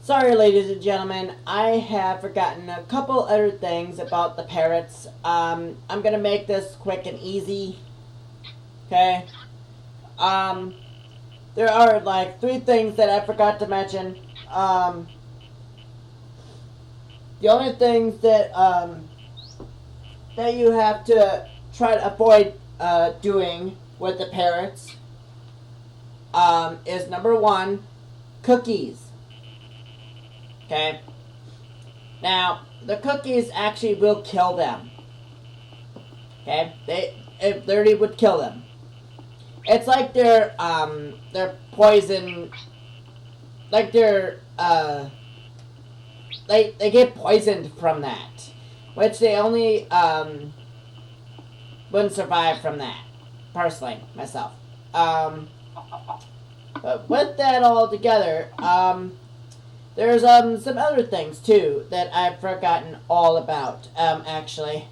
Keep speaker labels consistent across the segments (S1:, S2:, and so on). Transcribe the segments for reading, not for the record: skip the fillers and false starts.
S1: Sorry, ladies and gentlemen, I have forgotten a couple other things about the parrots. I'm gonna make this quick and easy. Okay. Um, there are like three things that I forgot to mention. The only things that you have to try to avoid doing with the parrots is number one, cookies. Okay. Now, the cookies actually will kill them. Okay? It literally would kill them. It's like they're poison, like they get poisoned from that. Which they only, wouldn't survive from that. Personally, myself. But with that all together, there's some other things too that I've forgotten all about. Actually,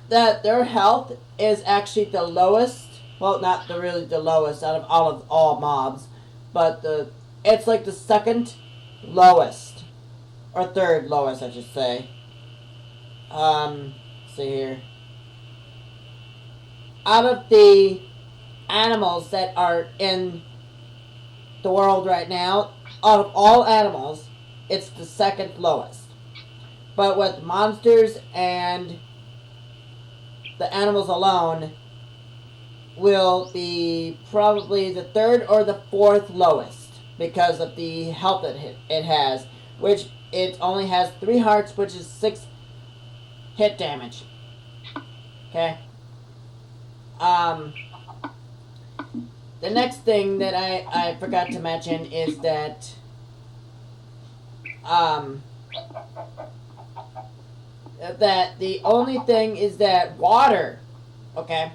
S1: that their health is actually the lowest. Well, not really the lowest out of all mobs, but it's like the second lowest or third lowest, I should say. Let's see here. Out of the animals that are in the world right now, out of all animals, it's the second lowest. But with monsters and the animals alone, will be probably the third or the fourth lowest because of the health that it has, which it only has 3 hearts, which is 6 hit damage. Okay. The next thing that I forgot to mention is that that the only thing is that water, okay,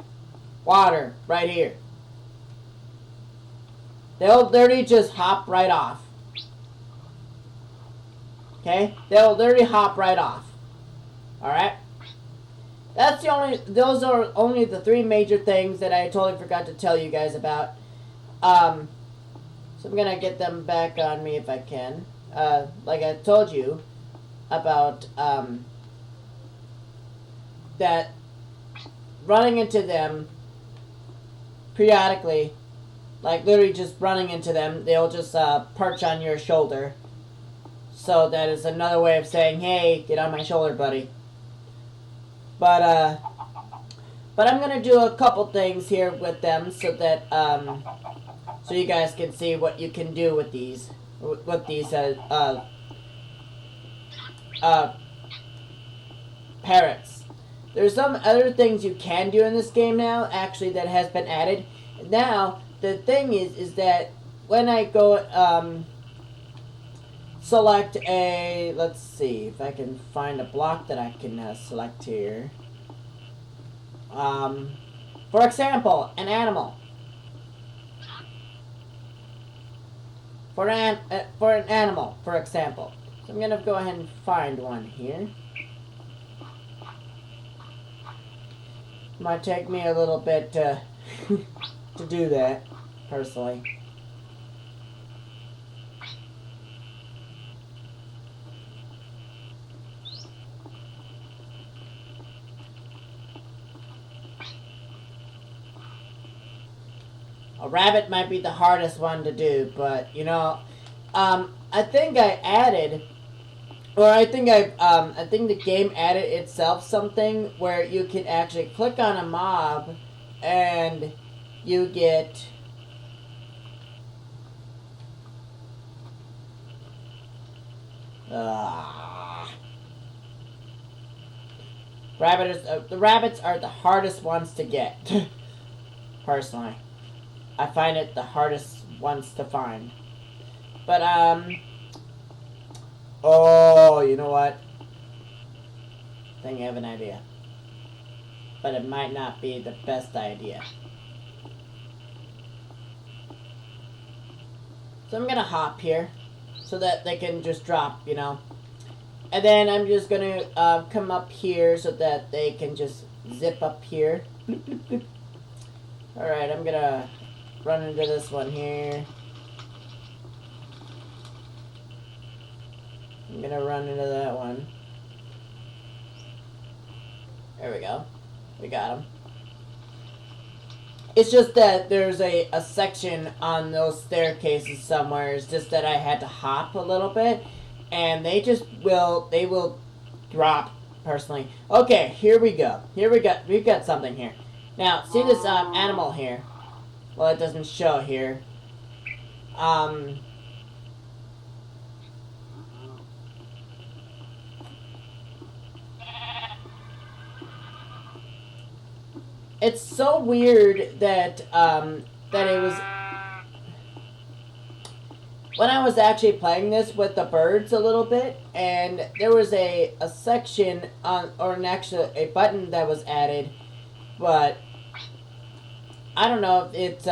S1: water right here, they'll literally just hop right off. Okay, they'll literally hop right off. All right. Those are only the 3 major things that I totally forgot to tell you guys about. So I'm gonna get them back on me if I can. Like I told you about, that running into them periodically, like literally just running into them, they'll just perch on your shoulder. So that is another way of saying, hey, get on my shoulder, buddy. But I'm gonna do a couple things here with them so that so you guys can see what you can do with these parrots. There's some other things you can do in this game now, actually, that has been added. Now the thing is that when I go select a, let's see if I can find a block that I can select here. For example, an animal. For an animal, for example. So I'm gonna go ahead and find one here. Might take me a little bit to do that, personally. A rabbit might be the hardest one to do, but you know, I think I added, or I think the game added itself something where you can actually click on a mob, and you get The rabbits are the hardest ones to get. Personally, I find it the hardest ones to find. But oh, you know what? I think I have an idea, but it might not be the best idea. So I'm gonna hop here, so that they can just drop, you know. And then I'm just gonna come up here so that they can just zip up here. Bloop, bloop, bloop. Alright, I'm gonna run into this one here. I'm gonna run into that one. There we go. We got him. It's just that there's a section on those staircases somewhere. It's just that I had to hop a little bit. And they will drop, personally. Okay, here we go. We've got something here. Now, see this animal here? Well, it doesn't show here. It's so weird that that it was when I was actually playing this with the birds a little bit, and there was a section on, or a button that was added, but I don't know if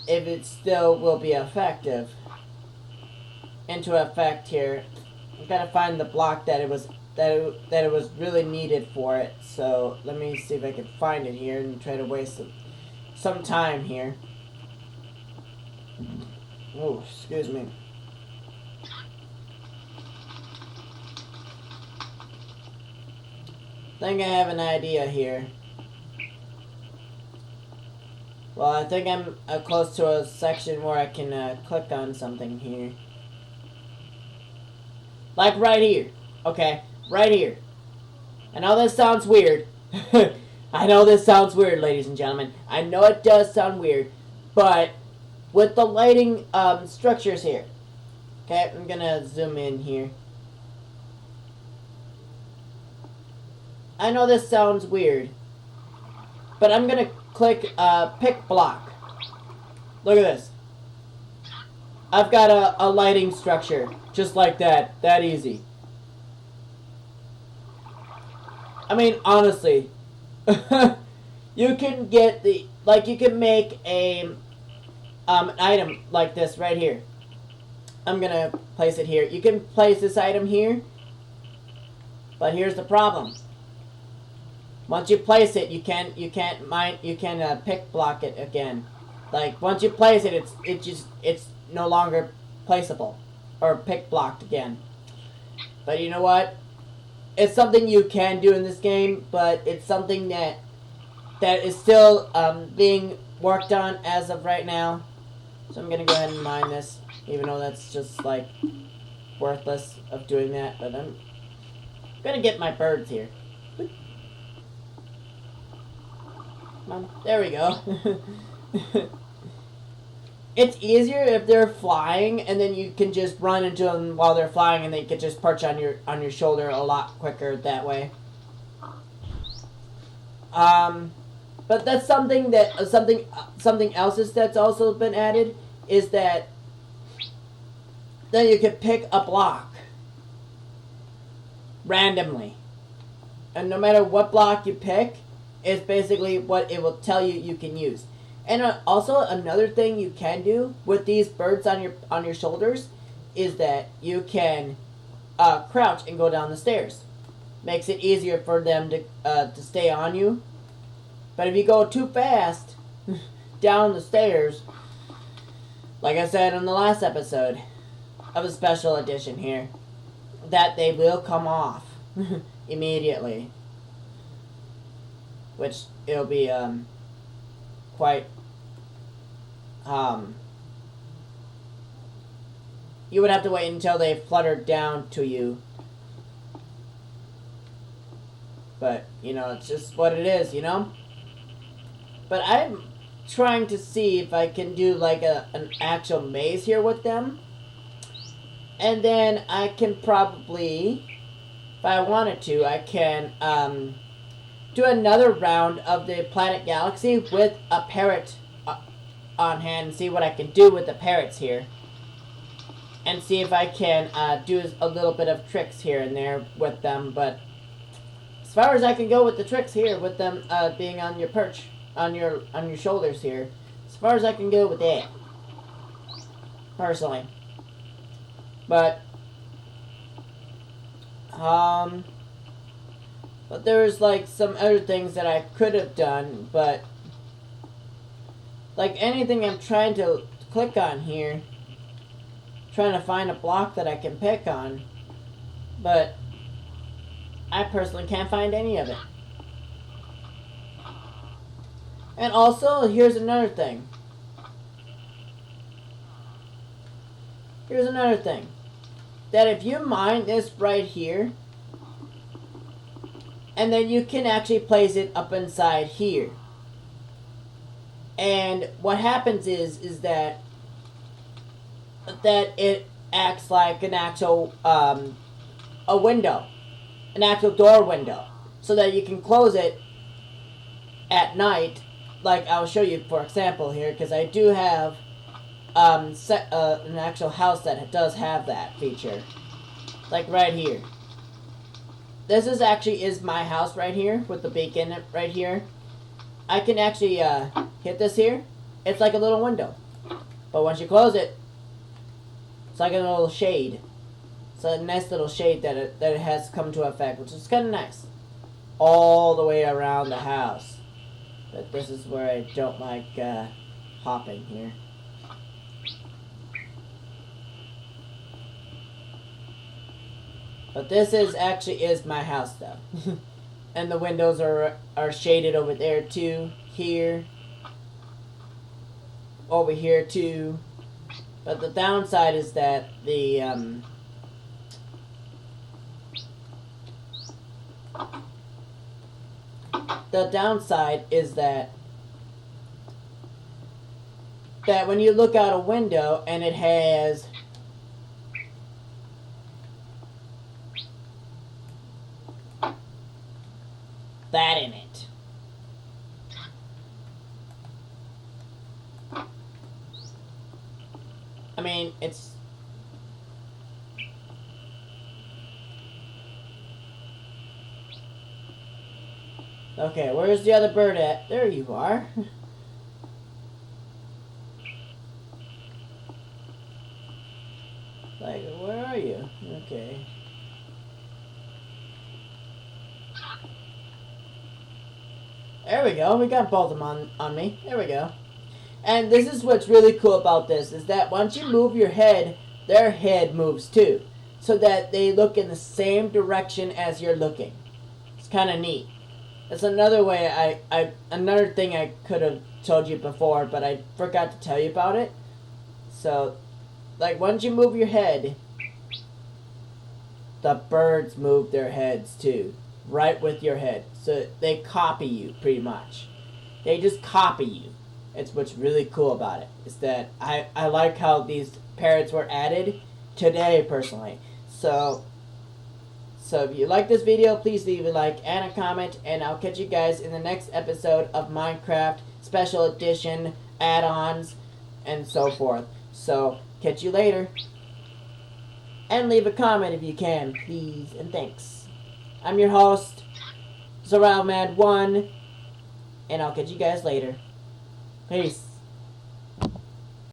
S1: it still will be effective. Into effect here. I've got to find the block that it was really needed for it. So let me see if I can find it here and try to waste some time here. Oh, excuse me. I think I have an idea here. Well, I think I'm close to a section where I can click on something here. Like right here. Okay, right here. I know this sounds weird. I know this sounds weird, ladies and gentlemen. I know it does sound weird. But with the lighting structures here. Okay, I'm going to zoom in here. I know this sounds weird. But I'm going to click pick block. Look at this. I've got a lighting structure. Just like that. That easy. I mean, honestly. You can get you can make an item like this right here. I'm going to place it here. You can place this item here. But here's the problem. Once you place it, you can't pick block it again. Like once you place it, it's no longer placeable or pick blocked again. But you know what? It's something you can do in this game, but it's something that is still being worked on as of right now. So I'm gonna go ahead and mine this, even though that's just like worthless of doing that. But I'm gonna get my birds here. There we go. It's easier if they're flying, and then you can just run into them while they're flying, and they can just perch on your shoulder a lot quicker that way. But that's something that something else that's also been added is that then you can pick a block randomly, and no matter what block you pick, it's basically what it will tell you can use. And also another thing you can do with these birds on your shoulders is that you can crouch and go down the stairs. Makes it easier for them to stay on you. But if you go too fast down the stairs, like I said in the last episode of a special edition here, that they will come off immediately. Which it'll be quite you would have to wait until they fluttered down to you. But, you know, it's just what it is, you know? But I'm trying to see if I can do like an actual maze here with them. And then I can probably, if I wanted to, I can do another round of the Planet Galaxy with a parrot on hand and see what I can do with the parrots here. And see if I can do a little bit of tricks here and there with them. But as far as I can go with the tricks here, with them being on your perch, on your shoulders here, as far as I can go with that, personally. But there's like some other things that I could have done, but like anything I'm trying to click on here, trying to find a block that I can pick on, but I personally can't find any of it. And also, here's another thing. That if you mine this right here, and then you can actually place it up inside here. And what happens is that it acts like an actual a window, an actual door window, so that you can close it at night. Like I'll show you for example here, because I do have an actual house that does have that feature, like right here. This is my house right here with the beacon right here. I can actually hit this here. It's like a little window, but once you close it, it's like a little shade. It's a nice little shade that it has come to effect, which is kind of nice, all the way around the house. But this is where I don't like hopping here. But this is my house though. And the windows are shaded over there too, here, over here too. But the downside is that the downside is that when you look out a window and it has that in it. I mean, it's okay, where's the other bird at? There you are. Like, where are you? Okay. There we go. We got both of them on me. There we go. And this is what's really cool about this, is that once you move your head, their head moves too. So that they look in the same direction as you're looking. It's kind of neat. That's another way another thing I could have told you before, but I forgot to tell you about it. So, like, once you move your head, the birds move their heads too. Right with your head. So they copy you, pretty much. They just copy you. It's what's really cool about it. Is that I like how these parrots were added today, personally. So if you like this video, please leave a like and a comment. And I'll catch you guys in the next episode of Minecraft Special Edition add-ons and so forth. So, catch you later. And leave a comment if you can, please. And thanks. I'm your host, ZoralMad1, and I'll catch you guys later. Peace.